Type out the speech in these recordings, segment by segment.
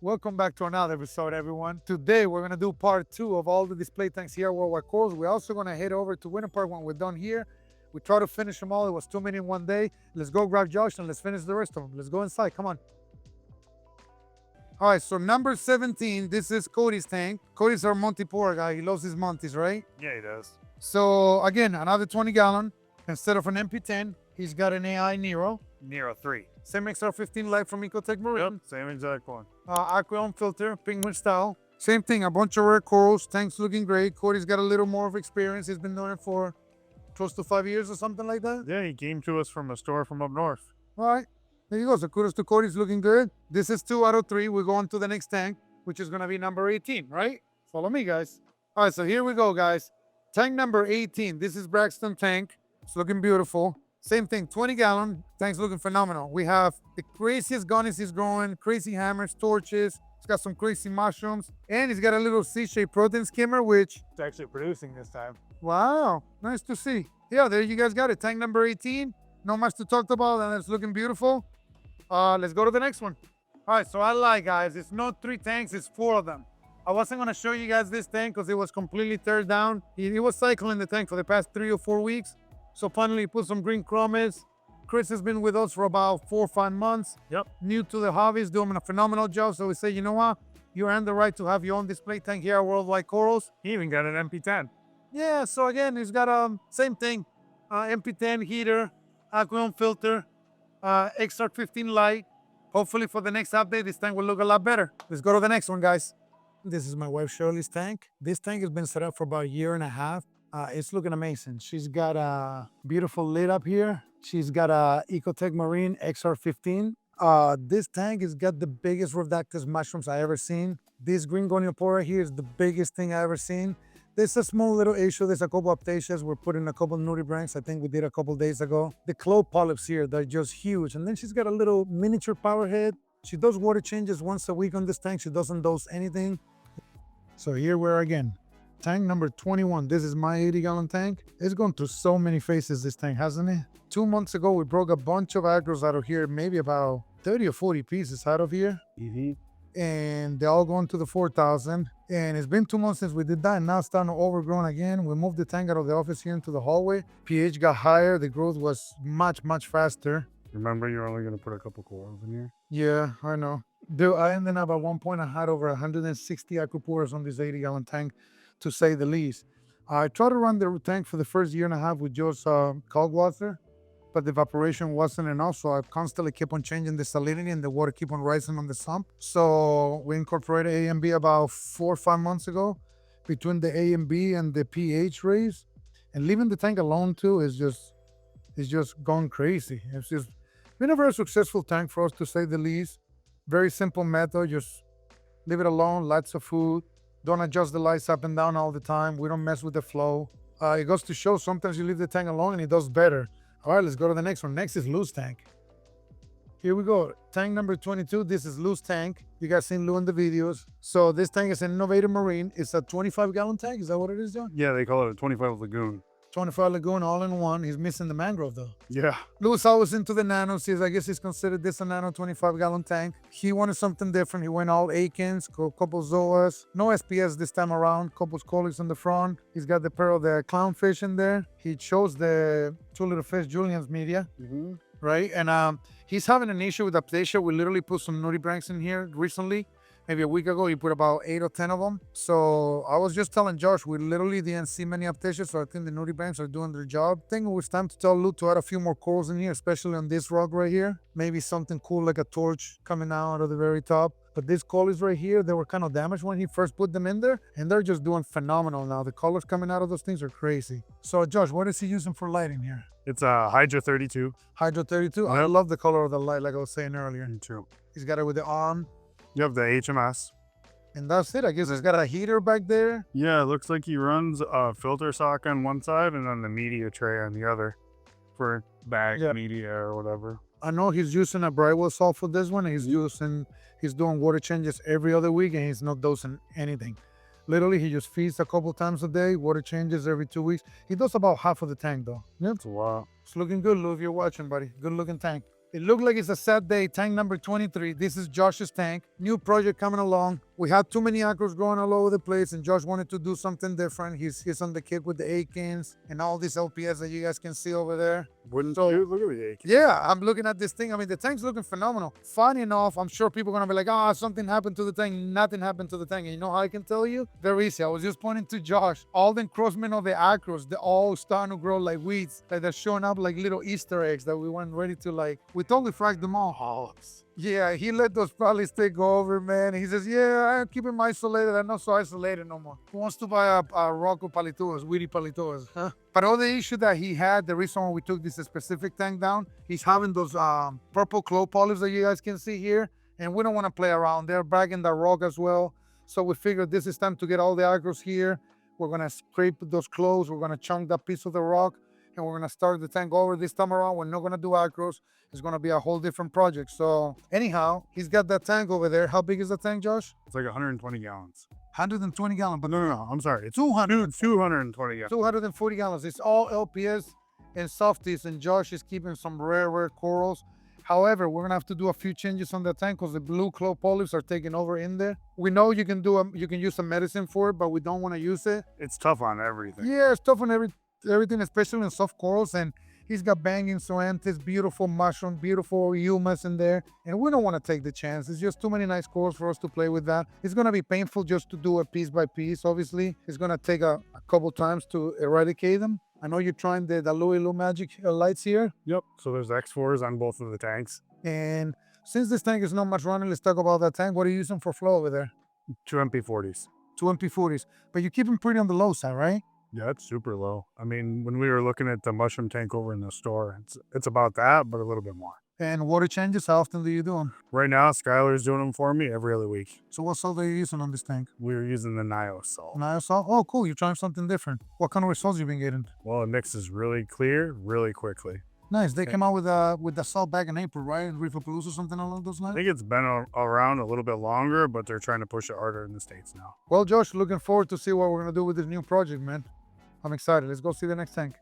Welcome back to another episode, everyone. Today, we're going to do part 2 of all the display tanks here at Worldwide Corals. We're also going to head over to Winter Park when we're done here. We try to finish them all. It was too many in one day. Let's go grab Josh and let's finish the rest of them. Let's go inside. Come on. All right, so number 17, this is Cody's tank. Cody's our Montipora guy. He loves his Monties, right? Yeah, he does. So, again, another 20-gallon. Instead of an MP10, he's got an AI Nero. Nero 3. Same XR15 light from Ecotech Marine. Yep, same exact one. Aquarium filter, penguin style. Same thing, a bunch of rare corals. Tank's looking great. Cody's got a little more of experience. He's been doing it for close to 5 years or something like that. Yeah, he came to us from a store from up north. All right, there you go. So kudos to Cody's looking good. This is 2 out of 3. We're going to the next tank, which is going to be number 18, right? Follow me, guys. All right, so here we go, guys. Tank number 18. This is Braxton tank. It's looking beautiful. Same thing, 20-gallon. Tank's looking phenomenal. We have the craziest gunnies he's growing, crazy hammers, torches. He's got some crazy mushrooms. And he's got a little C-shaped protein skimmer, which, It's actually producing this time. wow, nice to see. Yeah, there you guys got it. Tank number 18. No much to talk about, and it's looking beautiful. Let's go to the next one. All right, so I lied, guys. It's not 3 tanks, it's 4 of them. I wasn't going to show you guys this tank because it was completely teared down. He was cycling the tank for the past 3 or 4 weeks. So finally, put some green chromis. Chris has been with us for about 4 or 5 months. Yep. New to the hobby, is doing a phenomenal job. So we say, you know what? You earned the right to have your own display tank here at Worldwide Corals. He even got an MP10. Yeah, so again, he's got same thing. MP10 heater, aquarium filter, XR15 light. Hopefully for the next update, this tank will look a lot better. Let's go to the next one, guys. This is my wife Shirley's tank. This tank has been set up for about 1.5 years. It's looking amazing. She's got a beautiful lid up here. She's got a Ecotech Marine XR15. This tank has got the biggest Rhodactis mushrooms I ever seen. This green goniopora here is the biggest thing I ever seen. There's a small little issue. There's a couple of ptaceas. We're putting a couple nudibranchs. I think we did a couple days ago. The claw polyps here, they're just huge. And then she's got a little miniature power head. She does water changes once a week on this tank. She doesn't dose anything. So here we are again. Tank number 21. This is my 80-gallon tank. It's gone through so many phases, this tank, hasn't it? 2 months ago, we broke a bunch of agros out of here, maybe about 30 or 40 pieces out of here. And they're all going to the 4,000. And it's been 2 months since we did that, and now it's starting to overgrown again. We moved the tank out of the office here into the hallway. pH got higher. The growth was much, much faster. Remember, you're only going to put a couple corals in here? Yeah, I know. Dude, I ended up at one point, I had over 160 aquaporas on this 80-gallon tank, to say the least. I tried to run the tank for the first 1.5 years with just cold water, but the evaporation wasn't enough, so I constantly kept on changing the salinity and the water keep on rising on the sump. So we incorporated A and B about 4 or 5 months ago. Between the A and B and the pH raise, and leaving the tank alone too is just gone crazy. It's just been a very successful tank for us, to say the least. Very simple method, just leave it alone, lots of food. Don't adjust the lights up and down all the time. We don't mess with the flow. It goes to show sometimes you leave the tank alone and it does better. All right, let's go to the next one. Next is Lou's tank. Here we go. Tank number 22. This is Lou's tank. You guys seen Lou in the videos. So this tank is an Innovator Marine. It's a 25-gallon tank. Is that what it is, John? Yeah, they call it a 25 Lagoon. 25 Lagoon all in one. He's missing the mangrove though. Yeah. Lou's always into the nanos. I guess he's considered this a nano 25-gallon tank. He wanted something different. He went all Akins, couple Zoas. No SPS this time around. Couple Scolics on the front. He's got the pair of the clownfish in there. He chose the 2 little fish Julian's media. Right? And he's having an issue with aptasia. We literally put some nudibranchs in here recently. Maybe a week ago, he put about 8 or 10 of them. So I was just telling Josh, we literally didn't see many aptasias, so I think the nudibranchs are doing their job. I think it was time to tell Lou to add a few more corals in here, especially on this rock right here. Maybe something cool like a torch coming out of the very top. But these collies right here, they were kind of damaged when he first put them in there, and they're just doing phenomenal now. The colors coming out of those things are crazy. So Josh, what is he using for lighting here? It's a Hydra 32. Hydro 32. I love the color of the light, like I was saying earlier. Me too. He's got it with the arm. You have the HMS. And that's it. I guess he's got a heater back there. Yeah, it looks like he runs a filter sock on one side and then the media tray on the other for bag media or whatever. I know he's using a Brightwell salt for this one. He's doing water changes every other week, and he's not dosing anything. Literally, he just feeds a couple times a day, water changes every 2 weeks. He does about half of the tank though. That's a lot. It's looking good, Lou, if you're watching, buddy. Good looking tank. It looked like it's a sad day. Tank number 23. This is Josh's tank. New project coming along. We had too many acros growing all over the place, and Josh wanted to do something different. He's on the kit with the Akins and all these LPS that you guys can see over there. Wouldn't So- you? Look at the AK. Yeah, I'm looking at this thing. I mean, the tank's looking phenomenal. Funny enough, I'm sure people are gonna be like, "Oh, something happened to the tank." Nothing happened to the tank. And you know how I can tell you? Very easy. I was just pointing to Josh. All the encroachment of the acros, they're all starting to grow like weeds. Like they're showing up like little Easter eggs that we weren't ready to like. We totally fragged them all. Yeah, he let those polys take over, man. He says, "Yeah, I'm keeping them isolated. I'm not so isolated no more." Who wants to buy a rock of palitoas, weedy palitoas, huh? But all the issue that he had, the reason why we took this specific tank down, he's having those purple claw polyps that you guys can see here, and we don't want to play around. They're bagging the rock as well, so we figured this is time to get all the acros here. We're gonna scrape those claws. We're gonna chunk that piece of the rock, and we're gonna start the tank over this time around. We're not gonna do acros. It's gonna be a whole different project. So anyhow, he's got that tank over there. How big is the tank, Josh? It's like 120 gallons. 120 gallons, but No. I'm sorry. It's 200. 220 gallons. 240 gallons. It's all LPS and softies, and Josh is keeping some rare corals. However, we're gonna have to do a few changes on the tank because the blue claw polyps are taking over in there. We know you can you can use some medicine for it, but we don't want to use it. It's tough on everything. Yeah, it's tough on everything, especially in soft corals. And he's got banging zoanthus, beautiful mushroom, beautiful humus in there. And we don't want to take the chance. It's just too many nice corals for us to play with that. It's going to be painful just to do it piece by piece, obviously. It's going to take a couple times to eradicate them. I know you're trying the Louis Magic lights here. Yep. So there's X4s on both of the tanks. And since this tank is not much running, let's talk about that tank. What are you using for flow over there? 2 MP40s. 2 MP40s. But you keep them pretty on the low side, right? Yeah, it's super low. I mean, when we were looking at the mushroom tank over in the store, it's about that, but a little bit more. And water changes, how often do you do them? Right now, Skylar's doing them for me every other week. So what salt are you using on this tank? We're using the Nio salt. Nile salt? Oh, cool. You're trying something different. What kind of results you been getting? Well, it mixes really clear, really quickly. Nice. They came out with the salt back in April, right? Reefapalooza, something along those I lines? think it's been around a little bit longer, but they're trying to push it harder in the States now. Well, Josh, looking forward to see what we're going to do with this new project, man. I'm excited. Let's go see the next tank.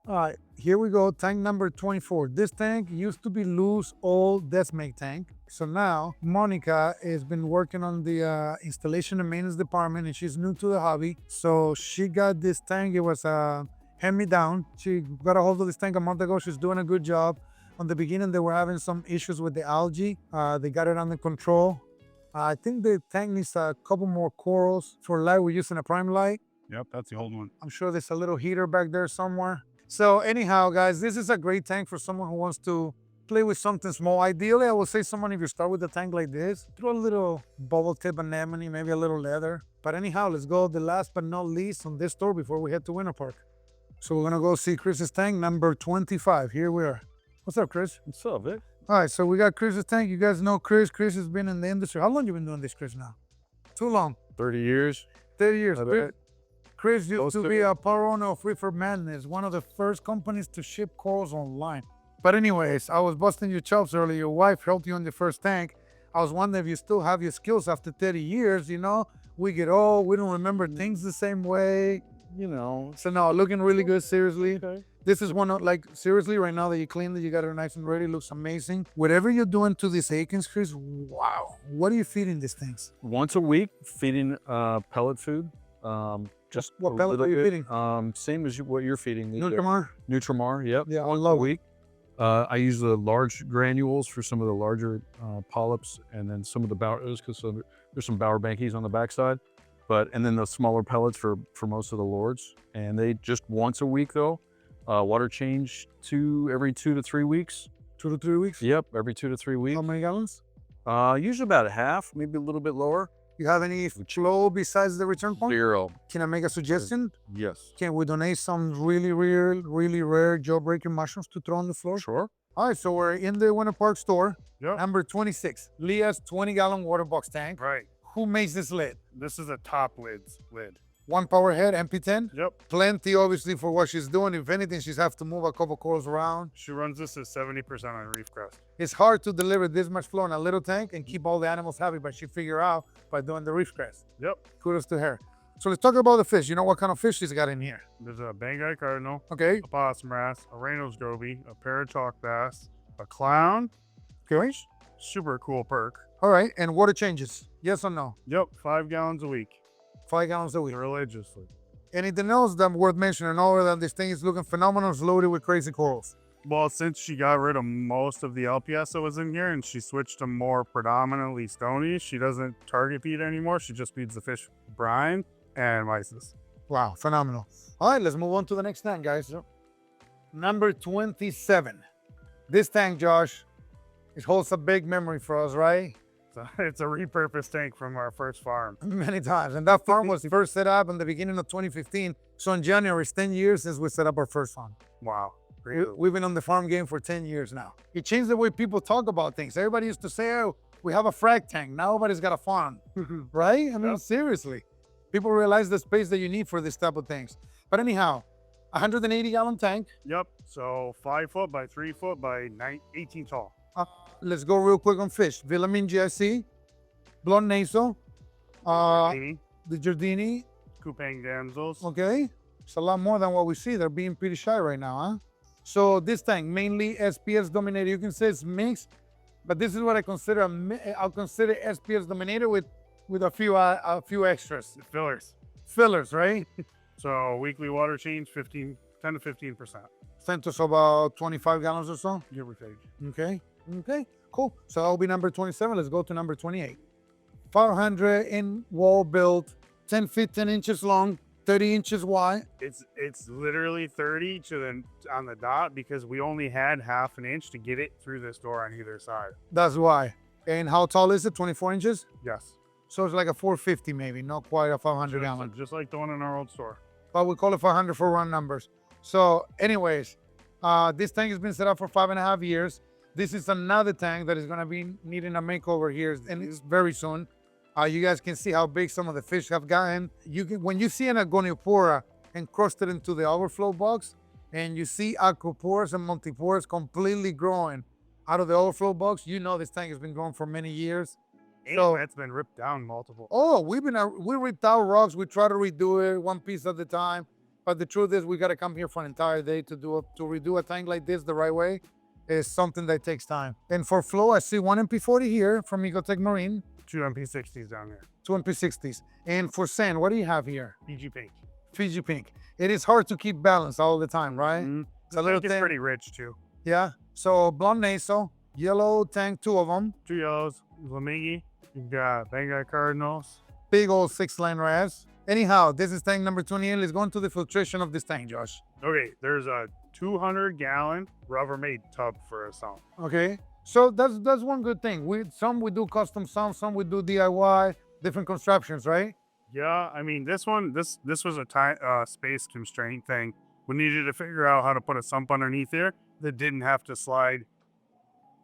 All right, here we go. Tank number 24. This tank used to be loose, old Desmate tank. So now Monica has been working on the installation and maintenance department, and she's new to the hobby. So she got this tank. It was hand-me-down. She got a hold of this tank a month ago. She's doing a good job. On the beginning, they were having some issues with the algae. They got it under control. I think the tank needs a couple more corals. For light, we're using a prime light. Yep, that's the old one. I'm sure there's a little heater back there somewhere. So anyhow, guys, this is a great tank for someone who wants to play with something small. Ideally, I would say someone, if you start with a tank like this, throw a little bubble tip anemone, maybe a little leather. But anyhow, let's go the last but not least on this store before we head to Winter Park. So we're gonna go see Chris's tank, number 25. Here we are. What's up, Chris? What's up, Vic? All right, so we got Chris's tank. You guys know Chris. Chris has been in the industry. How long you been doing this, Chris, now? Too long. 30 years. 30 years. I bet. Chris used Close to to be it. a power owner of Reefer Madness, one of the first companies to ship corals online. But anyways, I was busting your chops earlier. Your wife helped you on the first tank. I was wondering if you still have your skills after 30 years, you know? We get old, we don't remember things the same way. You know. So no, looking really good, seriously. Okay. This is one of, like, seriously, right now that you cleaned it, you got it nice and ready, looks amazing. Whatever you're doing to these Akins, Chris, wow. What are you feeding these things? Once a week, feeding pellet food. Just What a pellet little are you bit, feeding? Same as what you're feeding. Nutrimar? Nutrimar, yep. Yeah, I once love a it. week. I use the large granules for some of the larger polyps, and then some of the bower's, because there's some bower bankies on the backside. And then the smaller pellets for most of the lords. And they just once a week though. Water change every 2 to 3 weeks. 2 to 3 weeks? Yep, every 2 to 3 weeks. How many gallons? Usually about a half, maybe a little bit lower. You have any flow besides the return point? 0. Can I make a suggestion? Yes. Can we donate some really rare jaw-breaking mushrooms to throw on the floor? Sure. All right, so we're in the Winter Park store. Yep. Number 26, Leah's 20-gallon water box tank. Right. Who makes this lid? This is a top lid. One power head, MP10. Yep. Plenty, obviously, for what she's doing. If anything, she's have to move a couple corals around. She runs this at 70% on reef crest. It's hard to deliver this much flow in a little tank and keep all the animals happy, but she figured out by doing the reef crest. Yep. Kudos to her. So let's talk about the fish. You know what kind of fish she's got in here? There's a Banggai cardinal, Okay. a possum wrasse, a Reynolds goby, a parachalk bass, a clown. Okay. Super cool perk. All right. And water changes. Yes or no? Yep, 5 gallons a week. 5 gallons a week. Religiously. Anything else that's worth mentioning? Other than this thing is looking phenomenal, it's loaded with crazy corals. Well, since she got rid of most of the LPS that was in here and she switched to more predominantly stony, she doesn't target feed anymore. She just feeds the fish brine and mysis. Wow, phenomenal. All right, let's move on to the next tank, guys. Number 27. This tank, Josh, it holds a big memory for us, right? So it's a repurposed tank from our first farm. Many times. And that farm was first set up in the beginning of 2015. So in January, it's 10 years since we set up our first farm. Wow. We've been on the farm game for 10 years now. It changed the way people talk about things. Everybody used to say, oh, we have a frag tank. Now everybody's got a farm, right? I mean, seriously. People realize the space that you need for this type of things. But anyhow, 180-gallon tank. Yep. So 5 foot by 3 foot by 18 tall. Let's go real quick on fish. Villamin GIC, Blonde Naso, Amy, the Giardini. Kupang damsels. Okay. It's a lot more than what we see. They're being pretty shy right now, huh? So this tank, mainly SPS dominated. You can say it's mixed, but this is what I consider I'll consider SPS dominated with a few extras. Fillers. Fillers, right? So weekly water change, 10 to 15%. Sent us about 25 gallons or so. Give or take. Okay. Okay. Cool. So that'll be number 27. Let's go to number 28. 500 in wall built, 10 feet 10 inches long, 30 inches wide. It's literally 30 on the dot because we only had half an inch to get it through this door on either side. That's why. And how tall is it? 24 inches? Yes. So it's like a 450 maybe, not quite a 500 gallon. Just like the one in our old store. But we call it 500 for round numbers. So anyways, this tank has been set up for 5.5 years. This is another tank that is gonna be needing a makeover here, and it's very soon. You guys can see how big some of the fish have gotten. When you see an Agoniophora encrusted into the overflow box, and you see Acropores and Multipores completely growing out of the overflow box, you know this tank has been growing for many years. So it's been ripped down multiple. Oh, we ripped out rocks. We try to redo it one piece at a time. But the truth is, we got to come here for an entire day to redo a tank like this the right way. Is something that takes time. And for flow, I see one MP40 here from Ecotech Marine. 2 MP60s down there. 2 MP60s. And for sand, what do you have here? Fiji pink. Fiji pink. It is hard to keep balance all the time, right? Mm-hmm. It's a little thing. It's pretty rich too. Yeah. So Blonde Naso, yellow tank, 2 of them. 2 yellows, Lamigi. You've got Banggai Cardinals. Big old 6-line ras. Anyhow, this is tank number 28. Let's go into the filtration of this tank, Josh. Okay, there's a 200-gallon Rubbermaid tub for a sump. Okay, so that's one good thing. Some we do custom sumps, some we do DIY, different constructions, right? Yeah, I mean this was a space constraint thing. We needed to figure out how to put a sump underneath here that didn't have to slide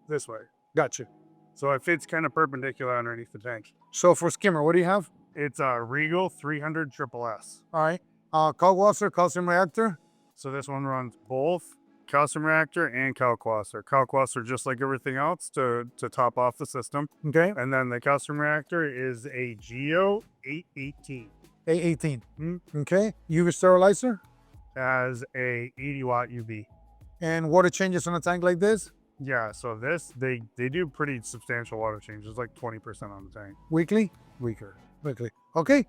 this way. Gotcha. So it fits kind of perpendicular underneath the tank. So for skimmer, what do you have? It's a Regal 300 Triple S. All right. Kalkwasser, calcium reactor. So this one runs both calcium reactor and Kalkwasser. Kalkwasser just like everything else to top off the system. Okay. And then the calcium reactor is a Geo 818. 818. Okay. UV sterilizer. Has a 80-watt UV. And water changes on a tank like this? Yeah, so they do pretty substantial water changes, like 20% on the tank. Weekly? Weaker. Weekly. Okay.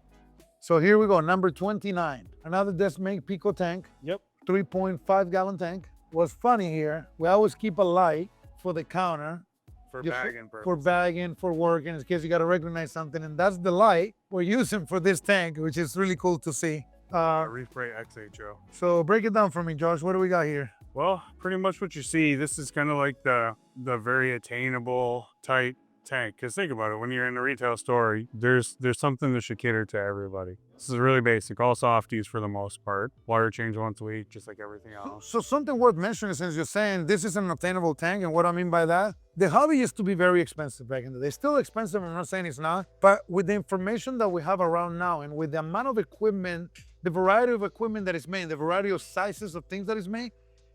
So here we go, number 29. Another Desmake Pico tank. Yep. 3.5 gallon tank. What's funny here, we always keep a light for the counter. For bagging purposes. For bagging, for working, in case you got to recognize something. And that's the light we're using for this tank, which is really cool to see. Reef Brake XHO. So break it down for me, Josh. What do we got here? Well, pretty much what you see, this is kind of like the very attainable tight tank. Because think about it, when you're in a retail store, there's something that should cater to everybody. This is really basic, all softies for the most part. Water change once a week, just like everything else. So something worth mentioning, since you're saying this is an obtainable tank, and what I mean by that, the hobby used to be very expensive back in the day. Still expensive, I'm not saying it's not, but with the information that we have around now, and with the amount of equipment, the variety of equipment that is made, the variety of sizes of things that is made,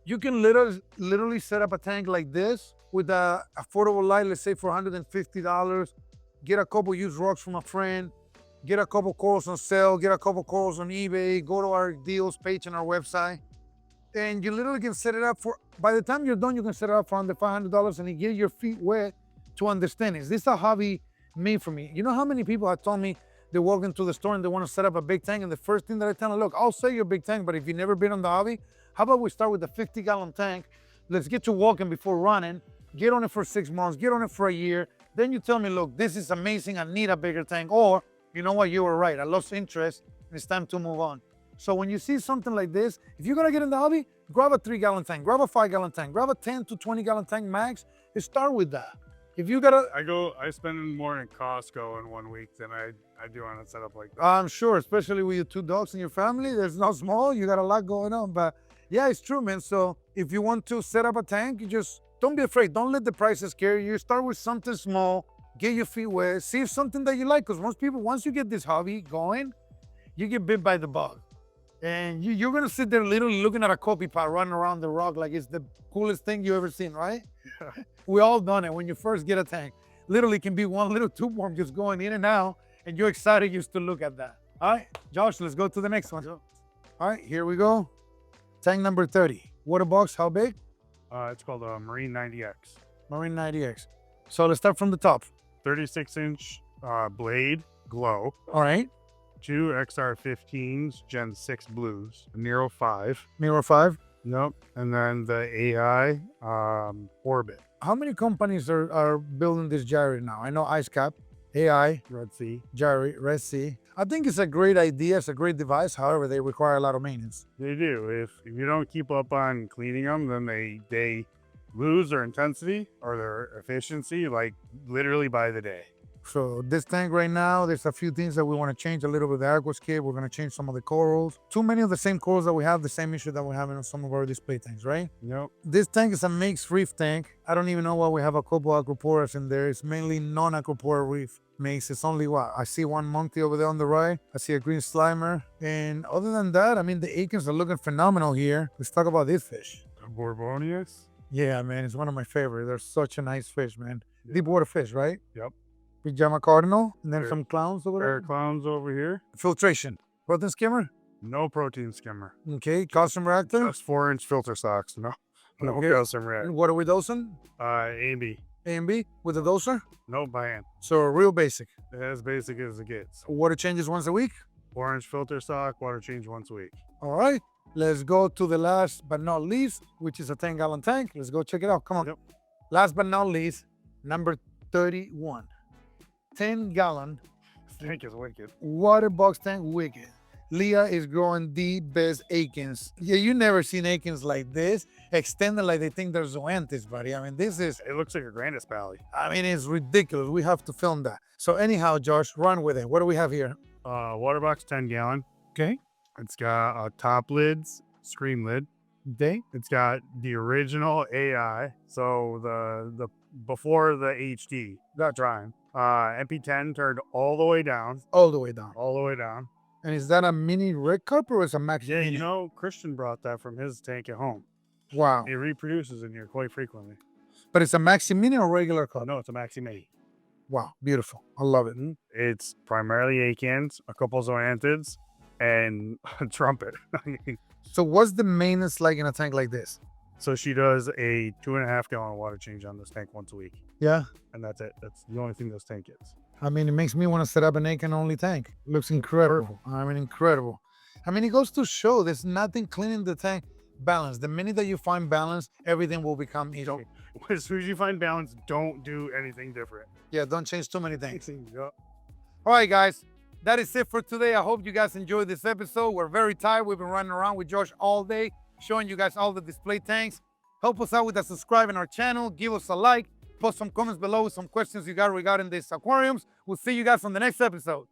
you can literally set up a tank like this with a affordable light, let's say for $150, get a couple used rocks from a friend, get a couple corals on sale, get a couple corals on eBay, go to our deals page on our website, And you literally can set it up for, by the time you're done, you can set it up for under $500 and you get your feet wet to understand. Is this a hobby made for me? You know how many people have told me they walk into the store and they want to set up a big tank, and the first thing that I tell them, look, I'll sell you a big tank, but if you've never been on the hobby, how about we start with a 50-gallon tank? Let's get you walking before running. Get on it for 6 months, get on it for a year. Then you tell me, look, this is amazing, I need a bigger tank. Or, you know what, you were right, I lost interest, and it's time to move on. So when you see something like this, if you're gonna get in the hobby, grab a 3-gallon tank, grab a 5-gallon tank, grab a 10 to 20-gallon tank max, and start with that. If you gotta, I spend more in Costco in 1 week than I do on a setup like that. I'm sure, especially with your 2 dogs in your family, there's no small, you got a lot going on. But yeah, it's true, man. So if you want to set up a tank, you just, don't be afraid. Don't let the prices scare you. Start with something small, get your feet wet, see if something that you like. Because most people, once you get this hobby going, you get bit by the bug. And you're gonna sit there literally looking at a coffee pot running around the rock like it's the coolest thing you ever seen, right? Yeah. We all done it when you first get a tank. Literally can be one little tube worm just going in and out, and you're excited just to look at that. All right, Josh, let's go to the next one. All right, here we go. Tank number 30. Water box, how big? It's called a Marine 90X. Marine 90X. So let's start from the top. 36-inch blade, glow. All right, 2 XR15s, Gen 6 blues, Nero 5. Mirror 5. Nope. And then the AI Orbit. How many companies are building this gyre now? I know Ice Cap, AI, Red Sea. gyre, Red Sea. I think it's a great idea. It's a great device. However, they require a lot of maintenance. They do. If you don't keep up on cleaning them, then they lose their intensity or their efficiency, like literally by the day. So this tank right now, there's a few things that we want to change a little bit. The aquascape, we're going to change some of the corals. Too many of the same corals that we have, the same issue that we have in some of our display tanks, right? Nope. This tank is a mixed reef tank. I don't even know why we have a couple aquaporas in there. It's mainly non-aquapora reef mix. It's only what? I see one monkey over there on the right. I see a green slimer. And other than that, I mean, the Aikens are looking phenomenal here. Let's talk about this fish. Borbonius. Yeah, man, it's one of my favorites. They're such a nice fish, man. Yeah. Deep water fish, right? Yep. Pajama cardinal, and then There- some clowns over There there. are clowns over here. Filtration. Protein skimmer. No protein skimmer. Okay, calcium reactor. Just 4-inch filter socks. No Okay. calcium reactor. And what are we dosing? AB. A and B with a doser. No by hand. So real basic. As basic as it gets. Water changes once a week. 4-inch filter sock, water change once a week. All right. Let's go to the last but not least, which is a 10-gallon tank. Let's go check it out. Come on. Yep. Last but not least, number 31. 10-gallon This tank is wicked. water box tank wicked. Leah is growing the best Aikens. Yeah, you never seen Aikens like this, extended like they think they're zoanthus, buddy. I mean, this is, It looks like a Grandis Pally. I mean, it's ridiculous. We have to film that. So anyhow, Josh, run with it. What do we have here? Water box 10-gallon. Okay. It's got a top lids, screen lid. Day. It's got the original AI. So the before the HD got drying. MP10 turned all the way down. All the way down. All the way down. And is that a mini red cup or is it a max? Yeah, mini? you know, Christian brought that from his tank at home. Wow. It reproduces in here quite frequently. But it's a maxi mini or regular cup? No, it's a Maxi Mini. Wow. Beautiful. I love it. It's primarily Aikens, a couple zoanthids, and a trumpet. So what's the maintenance like in a tank like this? So she does a 2.5-gallon water change on this tank once a week. Yeah. And that's it. That's the only thing this tank gets. I mean, it makes me want to set up an Aiken only tank. Looks incredible. I mean, incredible. I mean, it goes to show there's nothing cleaning the tank. Balance. The minute that you find balance, everything will become easy. As soon as you find balance, don't do anything different. Yeah, don't change too many things. Yep. All right, guys. That is it for today. I hope you guys enjoyed this episode. We're very tired. We've been running around with Josh all day, showing you guys all the display tanks. Help us out with a subscribe in our channel. Give us a like. Post some comments below with some questions you got regarding these aquariums. We'll see you guys on the next episode.